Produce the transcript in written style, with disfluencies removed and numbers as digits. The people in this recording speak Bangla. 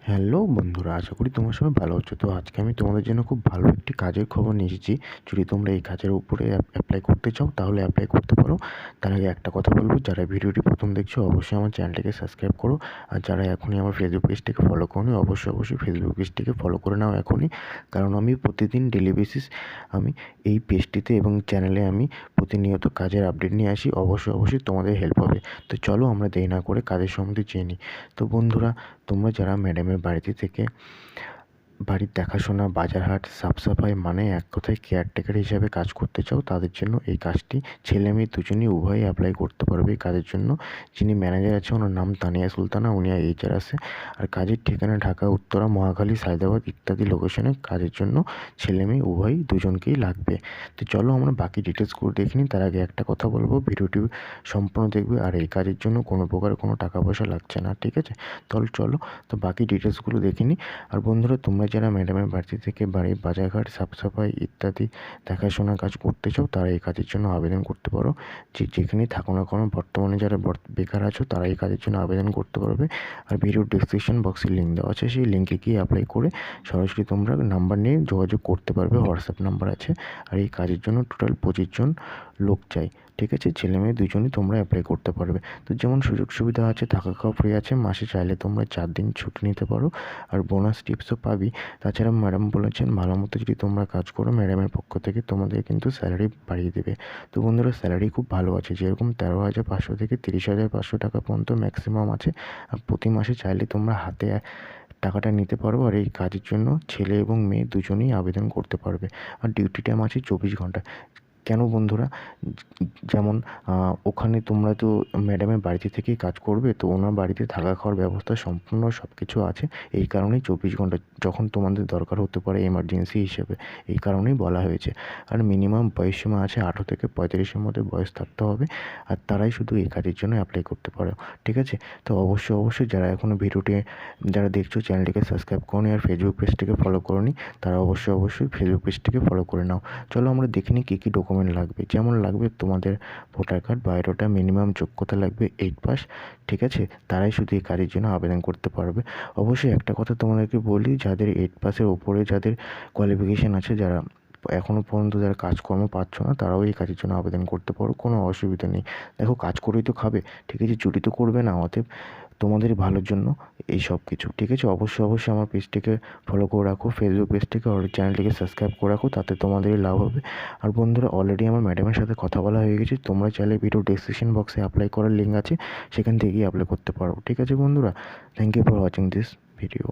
হ্যালো বন্ধুরা, আশা করি তোমরা সবাই ভালো আছো। তো আজকে আমি তোমাদের জন্য খুব ভালো একটি কাজের খবর নিয়ে এসেছি। যদি তোমরা এই কাজের উপরে অ্যাপ্লাই করতে চাও তাহলে অ্যাপ্লাই করতে পারো। তার আগে একটা কথা বলবো, যারা ভিডিওটি প্রথম দেখছো অবশ্যই আমার চ্যানেলটিকে সাবস্ক্রাইব করো। আর যারা এখনই আমার ফেসবুক পেজটিকে ফলো করোনি অবশ্যই ফেসবুক পেজটিকে ফলো করে নাও এখনই। কারণ আমি প্রতিদিন ডেলি বেসিস আমি এই পেজটিতে এবং চ্যানেলে আমি প্রতিনিয়ত কাজের আপডেট নিয়ে আসি। অবশ্যই তোমাদের হেল্প হবে। তো চলো আমরা দেরি না করে কাজের সম্বন্ধে জেনে নিই। তো বন্ধুরা, তোমরা যারা ম্যাডামের বাড়িতে থেকে বাড়ির দেখাশোনা, বাজার হাট, সাফ সাফাই মানে এক কথায় কেয়ারটেকার হিসাবে কাজ করতে চাও, তাদের জন্য এই কাজটি ছেলে মেয়ে দুজনই উভয়ই অ্যাপ্লাই করতে পারবে এই কাজের জন্য। যিনি ম্যানেজার আছে ওনার নাম তানিয়া সুলতানা, উনি HR আছে। আর কাজের ঠিকানা ঢাকা, উত্তরা, মহাখালী, সায়দাবাদ ইত্যাদি লোকেশনে কাজের জন্য ছেলে মেয়ে উভয়ই দুজনকেই লাগবে। তো চলো আমরা বাকি ডিটেলসগুলো দেখে নিই। তার আগে একটা কথা বলবো, ভিডিওটি সম্পূর্ণ দেখবে। আর এই কাজের জন্য কোনো প্রকার কোনো টাকা পয়সা লাগছে না, ঠিক আছে? তাহলে চলো তো বাকি ডিটেলসগুলো দেখে নিই। আর বন্ধুরা, তোমরা যারা ম্যাডামের বাড়ি থেকে বাড়ির বাজারঘাট, সাফ সাফাই ইত্যাদি দেখাশোনার কাজ করতে চাও তারা এই কাজের জন্য আবেদন করতে পারো। যেখানেই থাকো না কেন, বর্তমানে যারা বেকার আছো তারা এই কাজের জন্য আবেদন করতে পারবে। আর ভিডিওর ডেসক্রিপশন বক্সে লিঙ্ক দেওয়া আছে, সেই লিঙ্কে গিয়ে অ্যাপ্লাই করে সরাসরি তোমরা নাম্বার নিয়ে যোগাযোগ করতে পারবে। হোয়াটসঅ্যাপ নাম্বার আছে। আর এই কাজের জন্য টোটাল 25 জন লোক চাই, ঠিক আছে? ছেলে মেয়ে দুজনই তোমরা অ্যাপ্লাই করতে পারবে। তো যেমন সুযোগ সুবিধা আছে, থাকা খাওয়া ফ্রি আছে, মাসে চাইলে তোমরা 4 দিন ছুটি নিতে পারো। আর বোনাস টিপসও পাবি। তাছাড়া ম্যাডাম বলেছেন ভালো মতো যদি তোমরা কাজ করো ম্যাডামের পক্ষ থেকে তোমাদের কিন্তু স্যালারি বাড়িয়ে দেবে। তো বন্ধুরা, স্যালারি খুব ভালো আছে, যেরকম 13,500 থেকে 30,500 টাকা পর্যন্ত ম্যাক্সিমাম আছে। আর প্রতি মাসে চাইলে তোমরা হাতে টাকাটা নিতে পারো। আর এই কাজের জন্য ছেলে এবং মেয়ে দুজনেই আবেদন করতে পারবে। আর ডিউটি টাইম আছে 24 ঘন্টা। কেন বন্ধুরা? যেমন ওখানে তোমরা তো ম্যাডামের বাড়িতে থেকেই কাজ করবে, তো ওনার বাড়িতে থাকা খাওয়ার ব্যবস্থা সম্পূর্ণ সব কিছু আছে। এই কারণেই 24 ঘন্টা, যখন তোমাদের দরকার হতে পারে এমার্জেন্সি হিসেবে, এই কারণেই বলা হয়েছে। আর মিনিমাম বয়সসীমা আছে 18 থেকে 35-এর মধ্যে বয়স থাকতে হবে। আর তারাই শুধু এই কাজের জন্য অ্যাপ্লাই করতে পারো, ঠিক আছে? তো অবশ্যই যারা এখনও ভিডিওটি যারা দেখছো চ্যানেলটিকে সাবস্ক্রাইব করোনি আর ফেসবুক পেজটিকে ফলো করোনি, তারা অবশ্যই ফেসবুক পেজটিকে ফলো করে নাও। চলো আমরা দেখে নিই কী কী ডকুমেন্ট লাগবে। যেমন লাগবে তোমাদের ভোটার কার্ড, বায়োডাটা, মিনিমাম যোগ্যতা লাগবে 8 পাস, ঠিক আছে? তারাই শুধু এই কাজের জন্য আবেদন করতে পারবে। অবশ্যই একটা কথা তোমাদেরকে বলি, যাদের 8 পাসের ওপরে যাদের কোয়ালিফিকেশান আছে, যারা এখনও পর্যন্ত যারা কাজকর্ম পাচ্ছ না, তারাও এই কাজের জন্য আবেদন করতে পারো, কোনো অসুবিধা নেই। দেখো, কাজ করেই তো খাবে, ঠিক আছে? চুরি তো করবে না। অতএব তোমাদের ভালোর জন্য এই সব কিছু, ঠিক আছে? অবশ্যই আমার পেজটিকে ফলো করে রাখো, ফেসবুক পেজটিকে আর চ্যানেলটিকে সাবস্ক্রাইব করে রাখো, তাতে তোমাদেরই লাভ হবে। আর বন্ধুরা, অলরেডি আমার ম্যাডামের সাথে কথা বলা হয়ে গেছে। তোমরা চাইলে ভিডিও ডেসক্রিপশন বক্সে অ্যাপ্লাই করার লিঙ্ক আছে, সেখান থেকেই অ্যাপ্লাই করতে পারো, ঠিক আছে বন্ধুরা? Thank you for watching this video.